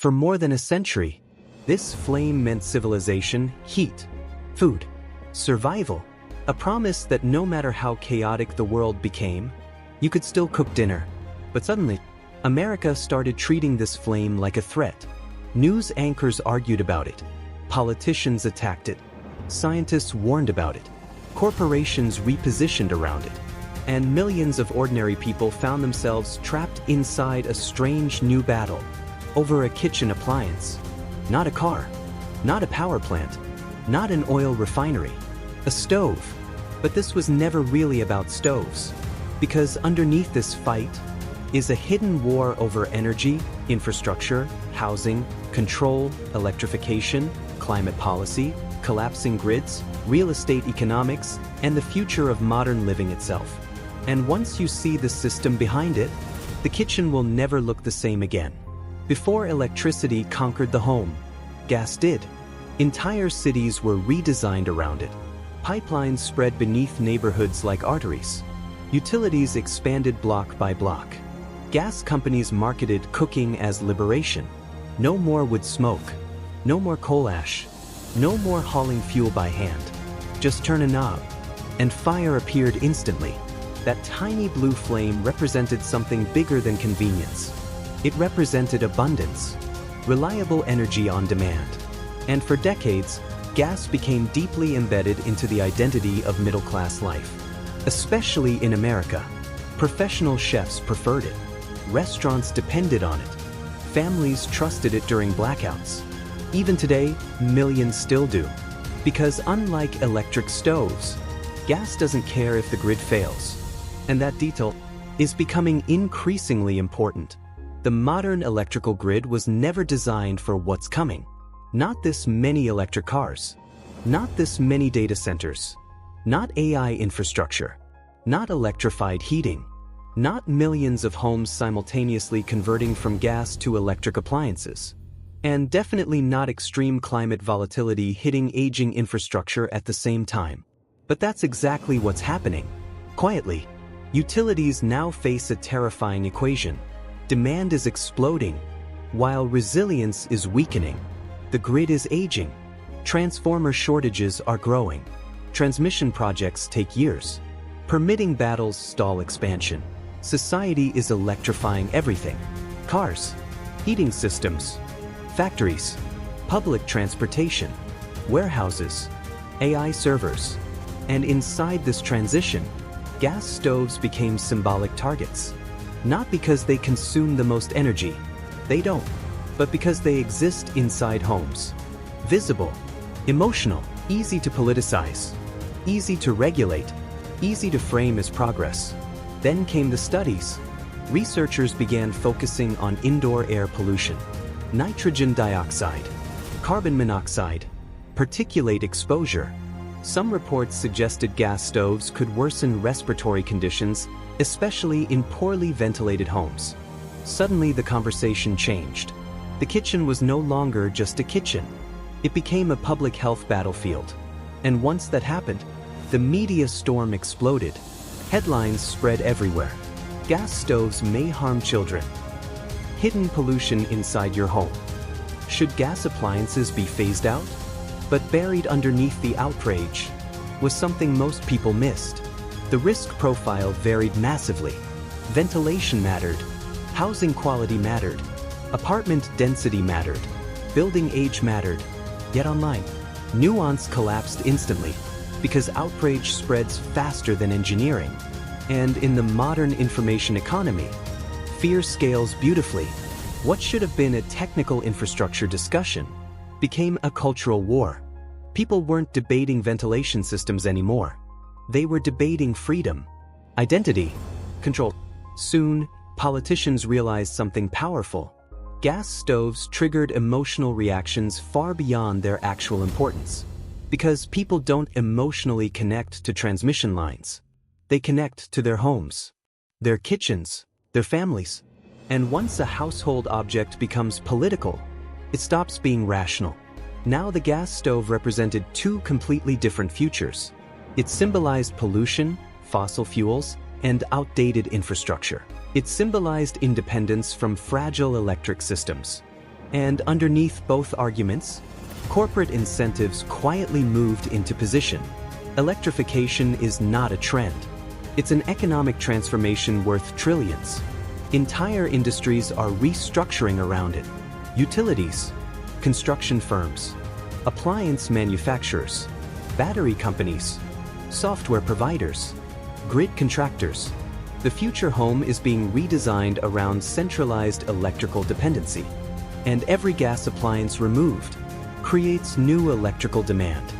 For more than a century, this flame meant civilization, heat, food, survival, a promise that no matter how chaotic the world became, you could still cook dinner. But suddenly, America started treating this flame like a threat. News anchors argued about it, politicians attacked it, scientists warned about it, corporations repositioned around it, and millions of ordinary people found themselves trapped inside a strange new battle over a kitchen appliance. Not a car, not a power plant, not an oil refinery, a stove. But this was never really about stoves, because underneath this fight is a hidden war over energy, infrastructure, housing, control, electrification, climate policy, collapsing grids, real estate economics, and the future of modern living itself. And once you see the system behind it, the kitchen will never look the same again. Before electricity conquered the home, gas did. Entire cities were redesigned around it. Pipelines spread beneath neighborhoods like arteries. Utilities expanded block by block. Gas companies marketed cooking as liberation. No more wood smoke. No more coal ash. No more hauling fuel by hand. Just turn a knob, and fire appeared instantly. That tiny blue flame represented something bigger than convenience. It represented abundance, reliable energy on demand. And for decades, gas became deeply embedded into the identity of middle-class life. Especially in America, professional chefs preferred it. Restaurants depended on it. Families trusted it during blackouts. Even today, millions still do. Because unlike electric stoves, gas doesn't care if the grid fails. And that detail is becoming increasingly important. The modern electrical grid was never designed for what's coming. Not this many electric cars. Not this many data centers. Not AI infrastructure. Not electrified heating. Not millions of homes simultaneously converting from gas to electric appliances. And definitely not extreme climate volatility hitting aging infrastructure at the same time. But that's exactly what's happening. Quietly, utilities now face a terrifying equation. Demand is exploding, while resilience is weakening. The grid is aging. Transformer shortages are growing. Transmission projects take years. Permitting battles stall expansion. Society is electrifying everything. Cars, heating systems, factories, public transportation, warehouses, AI servers. And inside this transition, gas stoves became symbolic targets. Not because they consume the most energy, they don't, but because they exist inside homes. Visible, emotional, easy to politicize, easy to regulate, easy to frame as progress. Then came the studies. Researchers began focusing on indoor air pollution, nitrogen dioxide, carbon monoxide, particulate exposure. Some reports suggested gas stoves could worsen respiratory conditions, especially in poorly ventilated homes. Suddenly the conversation changed. The kitchen was no longer just a kitchen. It became a public health battlefield. And once that happened, the media storm exploded. Headlines spread everywhere. Gas stoves may harm children. Hidden pollution inside your home. Should gas appliances be phased out? But buried underneath the outrage was something most people missed. The risk profile varied massively. Ventilation mattered. Housing quality mattered. Apartment density mattered. Building age mattered. Yet online, nuance collapsed instantly because outrage spreads faster than engineering. And in the modern information economy, fear scales beautifully. What should have been a technical infrastructure discussion became a cultural war. People weren't debating ventilation systems anymore. They were debating freedom, identity, control. Soon, politicians realized something powerful. Gas stoves triggered emotional reactions far beyond their actual importance. Because people don't emotionally connect to transmission lines. They connect to their homes, their kitchens, their families. And once a household object becomes political, it stops being rational. Now the gas stove represented two completely different futures. It symbolized pollution, fossil fuels, and outdated infrastructure. It symbolized independence from fragile electric systems. And underneath both arguments, corporate incentives quietly moved into position. Electrification is not a trend. It's an economic transformation worth trillions. Entire industries are restructuring around it. Utilities, construction firms, appliance manufacturers, battery companies, software providers, grid contractors. The future home is being redesigned around centralized electrical dependency. And every gas appliance removed creates new electrical demand,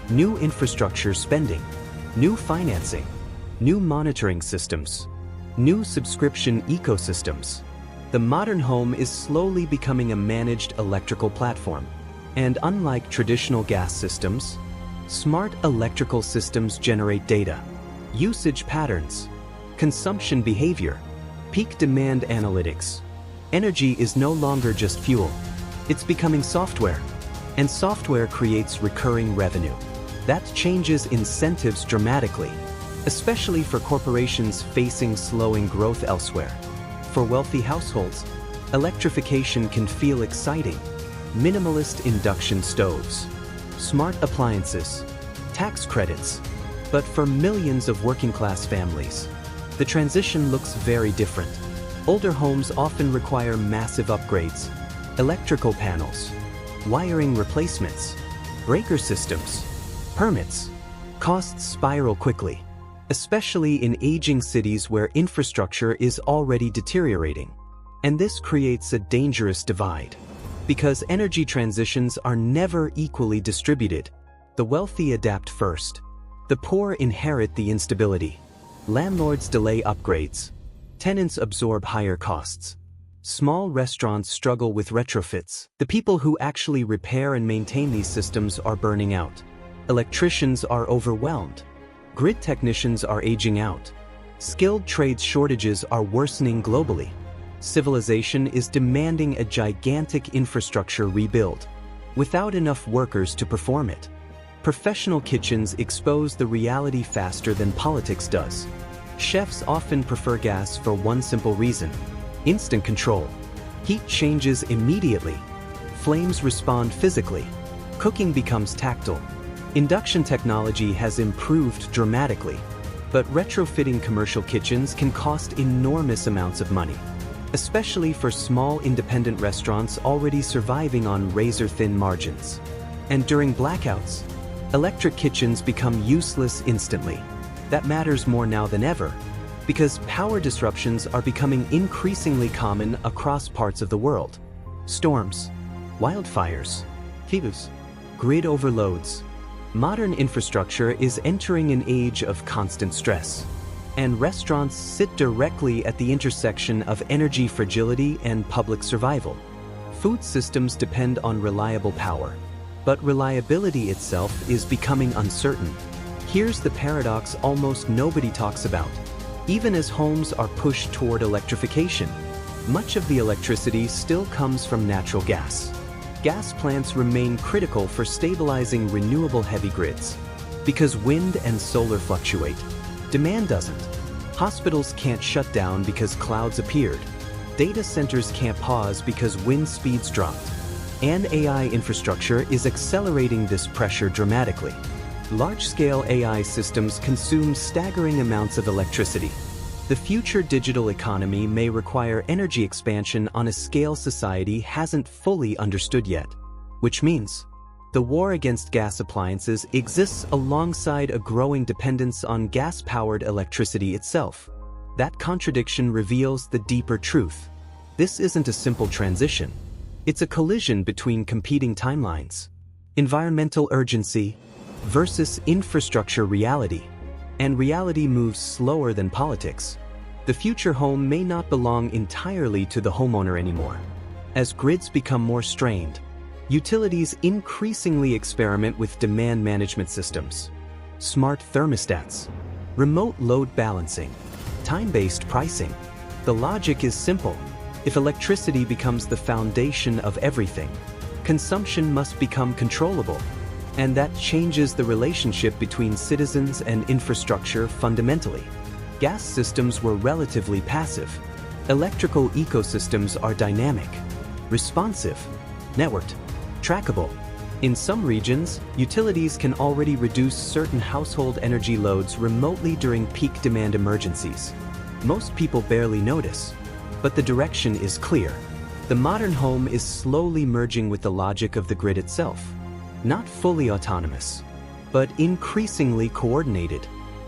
new infrastructure spending, new financing, new monitoring systems, new subscription ecosystems. The modern home is slowly becoming a managed electrical platform. And unlike traditional gas systems, smart electrical systems generate data, usage patterns, consumption behavior, peak demand analytics. Energy is no longer just fuel. It's becoming software. And software creates recurring revenue. That changes incentives dramatically, especially for corporations facing slowing growth elsewhere. For wealthy households, electrification can feel exciting. Minimalist induction stoves, smart appliances, tax credits. But for millions of working-class families, the transition looks very different. Older homes often require massive upgrades, electrical panels, wiring replacements, breaker systems, permits. Costs spiral quickly, especially in aging cities where infrastructure is already deteriorating. And this creates a dangerous divide, because energy transitions are never equally distributed. The wealthy adapt first. The poor inherit the instability. Landlords delay upgrades. Tenants absorb higher costs. Small restaurants struggle with retrofits. The people who actually repair and maintain these systems are burning out. Electricians are overwhelmed. Grid technicians are aging out. Skilled trades shortages are worsening globally. Civilization is demanding a gigantic infrastructure rebuild, without enough workers to perform it. Professional kitchens expose the reality faster than politics does. Chefs often prefer gas for one simple reason: instant control. Heat changes immediately. Flames respond physically. Cooking becomes tactile. Induction technology has improved dramatically, but retrofitting commercial kitchens can cost enormous amounts of money, especially for small independent restaurants already surviving on razor-thin margins. And during blackouts, electric kitchens become useless instantly. That matters more now than ever, because power disruptions are becoming increasingly common across parts of the world. Storms, wildfires, heat, grid overloads. Modern infrastructure is entering an age of constant stress, and restaurants sit directly at the intersection of energy fragility and public survival. Food systems depend on reliable power, but reliability itself is becoming uncertain. Here's the paradox almost nobody talks about. Even as homes are pushed toward electrification, much of the electricity still comes from natural gas. Gas plants remain critical for stabilizing renewable heavy grids. Because wind and solar fluctuate, demand doesn't. Hospitals can't shut down because clouds appeared. Data centers can't pause because wind speeds dropped. And AI infrastructure is accelerating this pressure dramatically. Large-scale AI systems consume staggering amounts of electricity. The future digital economy may require energy expansion on a scale society hasn't fully understood yet. Which means, the war against gas appliances exists alongside a growing dependence on gas-powered electricity itself. That contradiction reveals the deeper truth. This isn't a simple transition. It's a collision between competing timelines. Environmental urgency versus infrastructure reality. And reality moves slower than politics. The future home may not belong entirely to the homeowner anymore. As grids become more strained, utilities increasingly experiment with demand management systems, smart thermostats, remote load balancing, time-based pricing. The logic is simple. If electricity becomes the foundation of everything, consumption must become controllable. And that changes the relationship between citizens and infrastructure fundamentally. Gas systems were relatively passive. Electrical ecosystems are dynamic, responsive, networked, trackable. In some regions, utilities can already reduce certain household energy loads remotely during peak demand emergencies. Most people barely notice, but the direction is clear. The modern home is slowly merging with the logic of the grid itself. Not fully autonomous, but increasingly coordinated.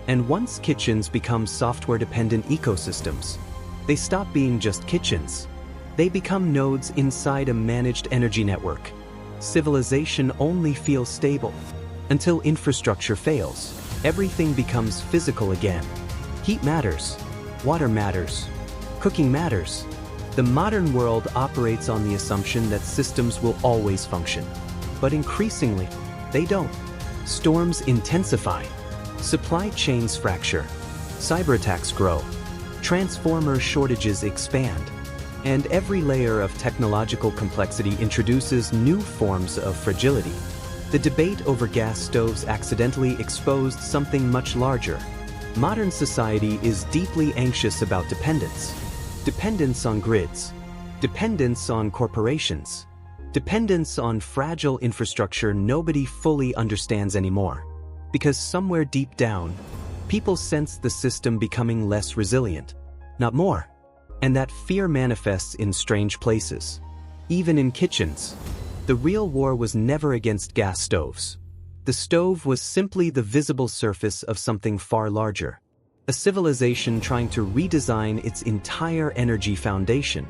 And once kitchens become software-dependent ecosystems, they stop being just kitchens. They become nodes inside a managed energy network. Civilization only feels stable until infrastructure fails. Everything becomes physical again. Heat matters, water matters, cooking matters. The modern world operates on the assumption that systems will always function, but increasingly, they don't. Storms intensify, supply chains fracture, cyber attacks grow, transformer shortages expand, and every layer of technological complexity introduces new forms of fragility. The debate over gas stoves accidentally exposed something much larger. Modern society is deeply anxious about dependence. Dependence on grids, dependence on corporations, dependence on fragile infrastructure nobody fully understands anymore. Because somewhere deep down, people sense the system becoming less resilient, not more. And that fear manifests in strange places. Even in kitchens, the real war was never against gas stoves. The stove was simply the visible surface of something far larger. A civilization trying to redesign its entire energy foundation,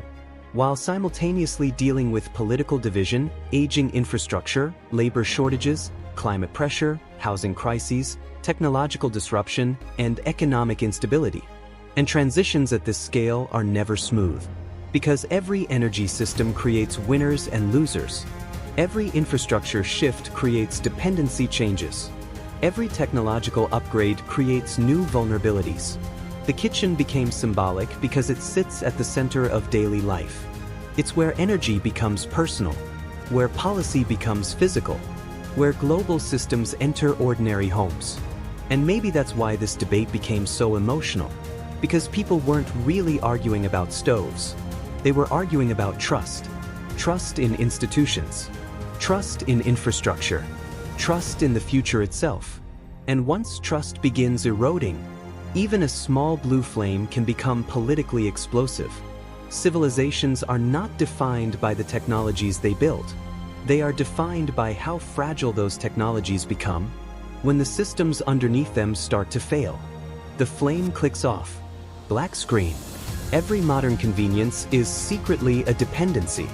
while simultaneously dealing with political division, aging infrastructure, labor shortages, climate pressure, housing crises, technological disruption, and economic instability. And transitions at this scale are never smooth, because every energy system creates winners and losers. Every infrastructure shift creates dependency changes. Every technological upgrade creates new vulnerabilities. The kitchen became symbolic because it sits at the center of daily life. It's where energy becomes personal, where policy becomes physical, where global systems enter ordinary homes. And maybe that's why this debate became so emotional, because people weren't really arguing about stoves. They were arguing about trust. Trust in institutions, trust in infrastructure, trust in the future itself. And once trust begins eroding, even a small blue flame can become politically explosive. Civilizations are not defined by the technologies they build. They are defined by how fragile those technologies become when the systems underneath them start to fail. The flame clicks off. Black screen. Every modern convenience is secretly a dependency.